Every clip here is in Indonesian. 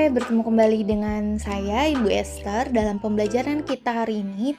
Hai, bertemu kembali dengan saya Ibu Esther dalam pembelajaran kita hari ini,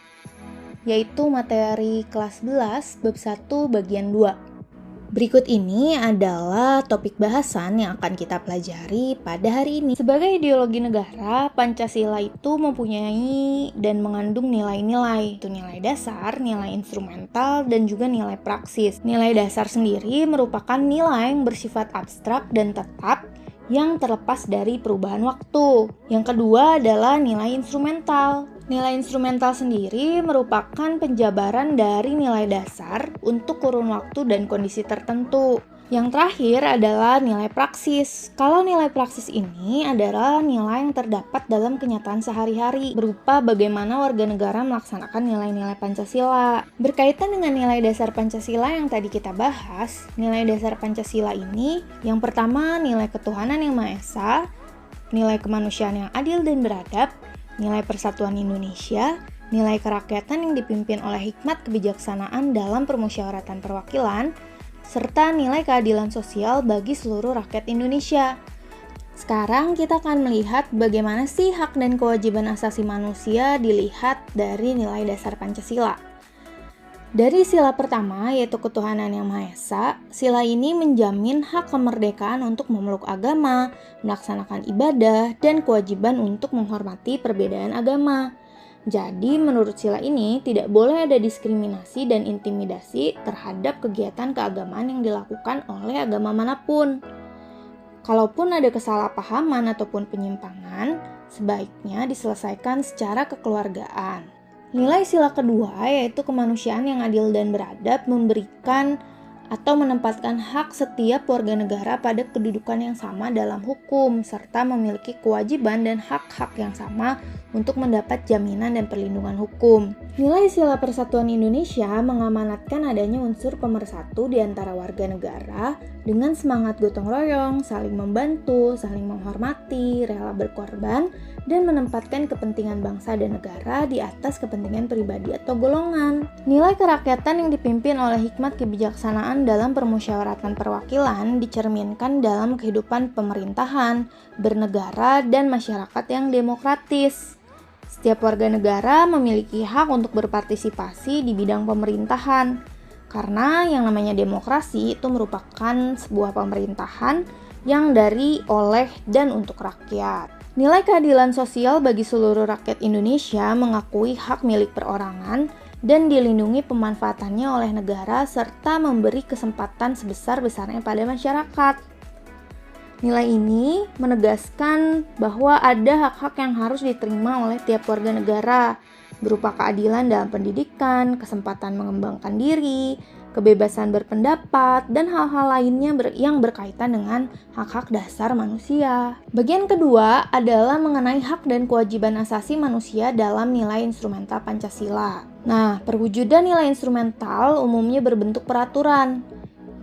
yaitu materi kelas 11 bab 1 bagian 2. Berikut ini adalah topik bahasan yang akan kita pelajari pada hari ini. Sebagai ideologi negara, Pancasila itu mempunyai dan mengandung nilai-nilai. Itu nilai dasar, nilai instrumental, dan juga nilai praksis. Nilai dasar sendiri merupakan nilai yang bersifat abstrak dan tetap yang terlepas dari perubahan waktu. Yang kedua adalah nilai instrumental. Nilai instrumental sendiri merupakan penjabaran dari nilai dasar untuk kurun waktu dan kondisi tertentu. Yang terakhir adalah nilai praksis. Kalau nilai praksis ini adalah nilai yang terdapat dalam kenyataan sehari-hari, berupa bagaimana warga negara melaksanakan nilai-nilai Pancasila. Berkaitan dengan nilai dasar Pancasila yang tadi kita bahas, nilai dasar Pancasila ini yang pertama nilai ketuhanan yang Maha Esa, nilai kemanusiaan yang adil dan beradab, nilai persatuan Indonesia, nilai kerakyatan yang dipimpin oleh hikmat kebijaksanaan dalam permusyawaratan perwakilan, serta nilai keadilan sosial bagi seluruh rakyat Indonesia. Sekarang kita akan melihat bagaimana sih hak dan kewajiban asasi manusia dilihat dari nilai dasar Pancasila. Dari sila pertama, yaitu ketuhanan yang Maha Esa, sila ini menjamin hak kemerdekaan untuk memeluk agama, melaksanakan ibadah, dan kewajiban untuk menghormati perbedaan agama. Jadi, menurut sila ini, tidak boleh ada diskriminasi dan intimidasi terhadap kegiatan keagamaan yang dilakukan oleh agama manapun. Kalaupun ada kesalahpahaman ataupun penyimpangan, sebaiknya diselesaikan secara kekeluargaan. Nilai sila kedua, yaitu kemanusiaan yang adil dan beradab, memberikan atau menempatkan hak setiap warga negara pada kedudukan yang sama dalam hukum, serta memiliki kewajiban dan hak-hak yang sama untuk mendapat jaminan dan perlindungan hukum. Nilai sila persatuan Indonesia mengamanatkan adanya unsur pemersatu di antara warga negara dengan semangat gotong royong, saling membantu, saling menghormati, rela berkorban, dan menempatkan kepentingan bangsa dan negara di atas kepentingan pribadi atau golongan. Nilai kerakyatan yang dipimpin oleh hikmat kebijaksanaan dalam permusyawaratan perwakilan dicerminkan dalam kehidupan pemerintahan, bernegara, dan masyarakat yang demokratis. Setiap warga negara memiliki hak untuk berpartisipasi di bidang pemerintahan, karena yang namanya demokrasi itu merupakan sebuah pemerintahan yang dari, oleh, dan untuk rakyat. Nilai keadilan sosial bagi seluruh rakyat Indonesia mengakui hak milik perorangan dan dilindungi pemanfaatannya oleh negara serta memberi kesempatan sebesar-besarnya pada masyarakat. Nilai ini menegaskan bahwa ada hak-hak yang harus diterima oleh tiap warga negara, berupa keadilan dalam pendidikan, kesempatan mengembangkan diri, kebebasan berpendapat, dan hal-hal lainnya yang berkaitan dengan hak-hak dasar manusia. Bagian kedua adalah mengenai hak dan kewajiban asasi manusia dalam nilai instrumental Pancasila. Nah, perwujudan nilai instrumental umumnya berbentuk peraturan,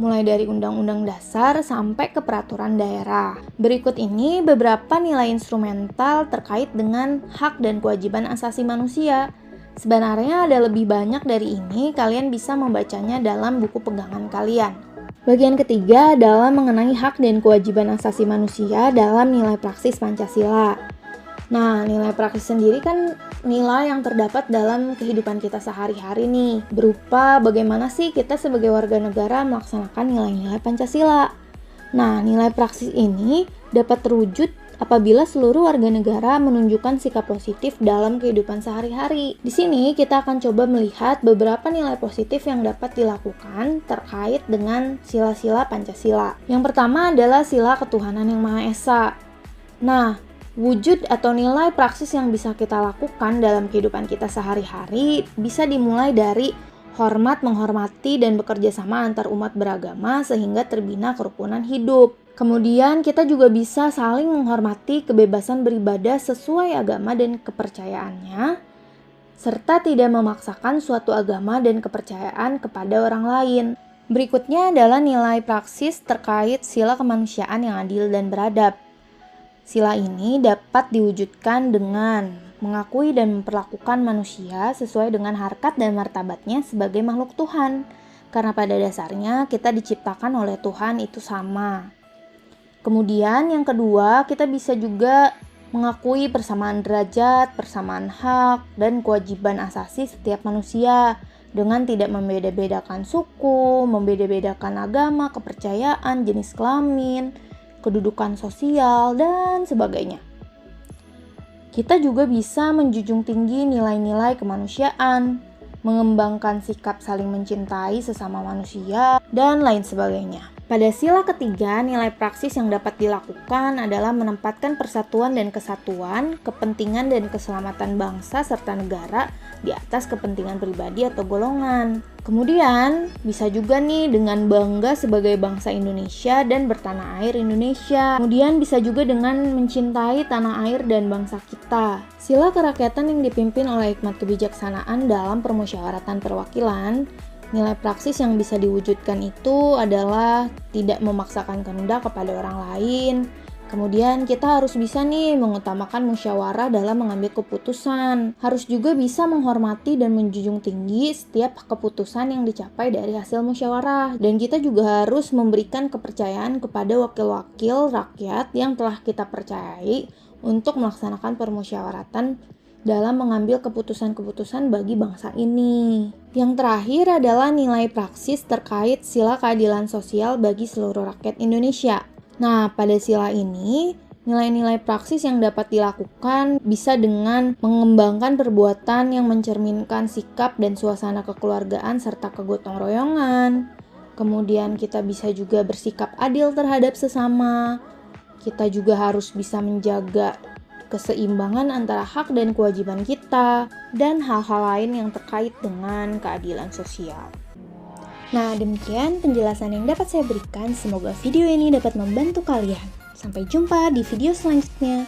mulai dari Undang-Undang Dasar sampai ke peraturan daerah. Berikut ini beberapa nilai instrumental terkait dengan hak dan kewajiban asasi manusia. Sebenarnya ada lebih banyak dari ini, kalian bisa membacanya dalam buku pegangan kalian. Bagian ketiga adalah mengenai hak dan kewajiban asasi manusia dalam nilai praksis Pancasila. Nah, nilai praksis sendiri kan nilai yang terdapat dalam kehidupan kita sehari-hari nih, berupa bagaimana sih kita sebagai warga negara melaksanakan nilai-nilai Pancasila. Nah, nilai praksis ini dapat terwujud apabila seluruh warga negara menunjukkan sikap positif dalam kehidupan sehari-hari. Di sini kita akan coba melihat beberapa nilai positif yang dapat dilakukan terkait dengan sila-sila Pancasila. Yang pertama adalah sila ketuhanan yang Maha Esa. Nah, wujud atau nilai praksis yang bisa kita lakukan dalam kehidupan kita sehari-hari bisa dimulai dari hormat, menghormati, dan bekerja sama antar umat beragama sehingga terbina kerukunan hidup. Kemudian kita juga bisa saling menghormati kebebasan beribadah sesuai agama dan kepercayaannya, serta tidak memaksakan suatu agama dan kepercayaan kepada orang lain. Berikutnya adalah nilai praksis terkait sila kemanusiaan yang adil dan beradab. Sila ini dapat diwujudkan dengan mengakui dan memperlakukan manusia sesuai dengan harkat dan martabatnya sebagai makhluk Tuhan, karena pada dasarnya kita diciptakan oleh Tuhan itu sama. Kemudian yang kedua, kita bisa juga mengakui persamaan derajat, persamaan hak, dan kewajiban asasi setiap manusia dengan tidak membeda-bedakan suku, membeda-bedakan agama, kepercayaan, jenis kelamin, kedudukan sosial, dan sebagainya. Kita juga bisa menjunjung tinggi nilai-nilai kemanusiaan, mengembangkan sikap saling mencintai sesama manusia, dan lain sebagainya. Pada sila ketiga, nilai praksis yang dapat dilakukan adalah menempatkan persatuan dan kesatuan, kepentingan dan keselamatan bangsa serta negara di atas kepentingan pribadi atau golongan. Kemudian, bisa juga nih dengan bangga sebagai bangsa Indonesia dan bertanah air Indonesia. Kemudian bisa juga dengan mencintai tanah air dan bangsa kita. Sila kerakyatan yang dipimpin oleh hikmat kebijaksanaan dalam permusyawaratan perwakilan. Nilai praksis yang bisa diwujudkan itu adalah tidak memaksakan kehendak kepada orang lain. Kemudian kita harus bisa nih mengutamakan musyawarah dalam mengambil keputusan. Harus juga bisa menghormati dan menjunjung tinggi setiap keputusan yang dicapai dari hasil musyawarah. Dan kita juga harus memberikan kepercayaan kepada wakil-wakil rakyat yang telah kita percayai untuk melaksanakan permusyawaratan dalam mengambil keputusan-keputusan bagi bangsa ini. Yang terakhir adalah nilai praksis terkait sila keadilan sosial bagi seluruh rakyat Indonesia. Nah, pada sila ini, nilai-nilai praksis yang dapat dilakukan bisa dengan mengembangkan perbuatan yang mencerminkan sikap dan suasana kekeluargaan serta kegotong royongan. Kemudian kita bisa juga bersikap adil terhadap sesama. Kita juga harus bisa menjaga keseimbangan antara hak dan kewajiban kita, dan hal-hal lain yang terkait dengan keadilan sosial. Nah, demikian penjelasan yang dapat saya berikan. Semoga video ini dapat membantu kalian. Sampai jumpa di video selanjutnya.